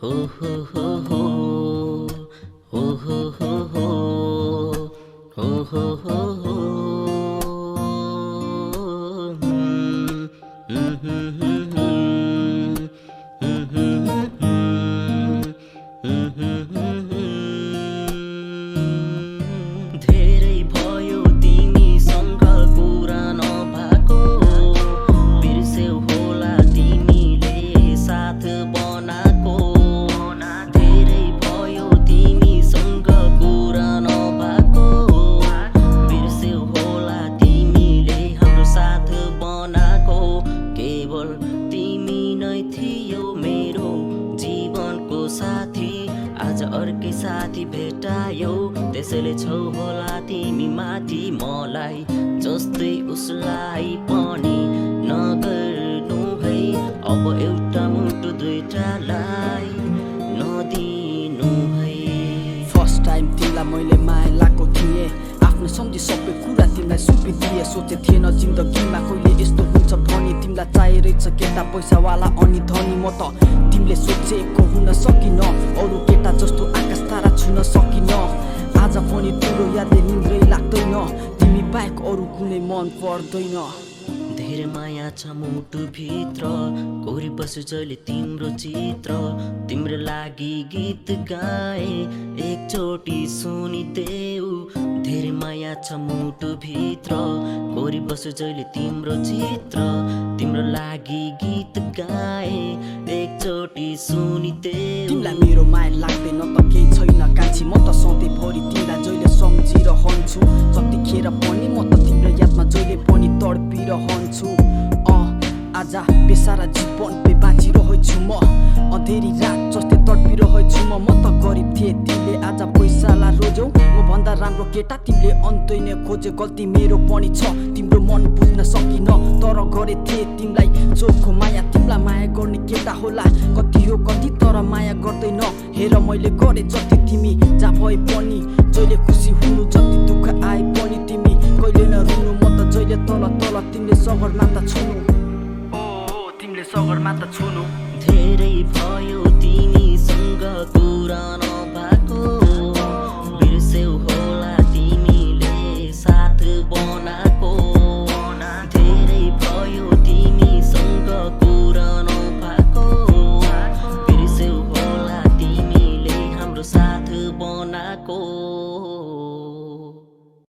हो हो हो हो हो हो हो हो हो हो हो हो धेरै भयो तिमीसँग कुरा नभएको बिर्स्यौ होला तिमीले साथ बनाएको धेरै भयो तिमीसँग कुरा नभएको बिर्स्यौ होला तिमीले हाम्रो साथ बनाएको केवल तिमी नै थियौ मेरो जीवनको साथी आज अर्कै साथी भेटायौ त्यसैले छौ होला तिमी माथि मलाई जस्तै उसलाई पनि नगर्नु है अब एउटा मुटु दुईटालाई नदिनु है। फर्स्ट टाइम तिमीलाई मैले माया लागेको थिएँ आफ्नो सम्झी सबै कुरा तिमीलाई सुम्पिदिए सोचे थिएन जिन्दगीमा कहिले यस्तो हुन्छ भनी तिमीलाई चाहिरहेछ केटा पैसावाला अनि धनी म त तिमीले सोचेको हुन सकिन अरू केटा जस्तो आकाश तारा छुन सकिन आज पनि तिम्रो यादले निन्द्रै लाग्दैन तिमी बाहेक अरू कुनै मन पर्दैन। धेरै माया छ मुटु भित्र कोरी बस्छु जहिले तिम्रो चित्र तिम्रो लागि गीत गाए एकचोटि सुनिदेऊ धेरै माया छ मुटु भित्र कोरी बस्छु जहिले तिम्रो चित्र तिम्रो लागि गीत गाए एकचोटि सुनिदेऊ। तिमीलाई मेरो माया लाग्दैन त केही छैन कान्छी म त सधैँभरि तिमीलाई जहिले सम्झिरहन्छु जतिखेर पनि म त तिम्रो यादमा जहिले पनि तडपिरहन्छु आज बेसारा जीवन पे बाँचिरहेछु म अँधेरी रात जस्तै तडपिरहेछु म त गरिब थिएँ तिमीले आज पैसालाई रोज्यौ म भन्दा राम्रो केटा तिमीले अन्तै नै खोजे गल्ती मेरो पनि छ तिम्रो मन बुझ्न सकिन तर गरे थिएँ तिमीलाई चोखो माया तिमीलाई माया गर्ने केटा होला कति हो कति तर माया गर्दैन हेर मैले गरे जति तिमी जहाँ भए पनि जहिले खुसी हुनु जति दुःख आए पनि तिमी कहिले नरुनु म त जहिले तल तल तिमीले सगरमाथा छुनु तिमीले सगरमाथा छुनु। धेरै भयो तिमीसँग कुरा